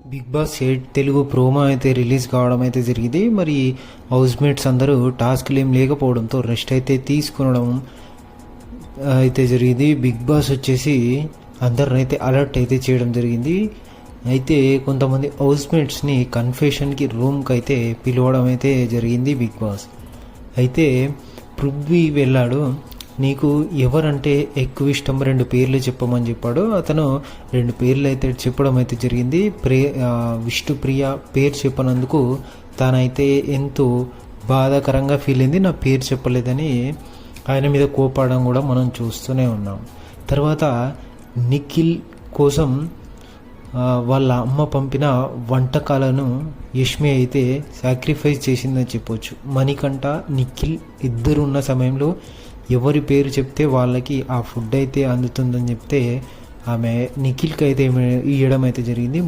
Big boss 8 Telugu promo అయితే release కావడం అయితే జరిగింది. మరి హౌస్ మేట్స్ అందరూ టాస్క్లు ఏం లేకపోవడంతో రెస్ట్ అయితే తీసుకునడం అయితే జరిగింది. బిగ్ బాస్ వచ్చేసి అందరిని అయితే అలర్ట్ అయితే చేయడం జరిగింది. అయితే కొంతమంది హౌస్ మేట్స్ని కన్ఫెషన్కి రూమ్కి అయితే పిలవడం అయితే జరిగింది బిగ్ బాస్. అయితే పృథ్వీ వెళ్ళాడు. నీకు ఎవరంటే ఎక్కువ ఇష్టం 2 పేర్లు చెప్పమని చెప్పాడు. అతను 2 పేర్లు అయితే చెప్పడం అయితే జరిగింది. విష్ణుప్రియ పేరు చెప్పనందుకు తానైతే ఎంతో బాధాకరంగా ఫీల్ అయింది. నా పేరు చెప్పలేదని ఆయన మీద కోపాడడం కూడా మనం చూస్తూనే ఉన్నాం. తర్వాత నిఖిల్ కోసం వాళ్ళ అమ్మ పంపిన వంటకాలను యష్మి అయితే సాక్రిఫైస్ చేసిందని చెప్పొచ్చు. మణికంఠ నిఖిల్ ఇద్దరు ఉన్న సమయంలో ఎవరి పేరు చెప్తే వాళ్ళకి ఆ ఫుడ్ అయితే అందుతుందని చెప్తే ఆమె నిఖిల్కి అయితే ఇవ్వడం అయితే జరిగింది.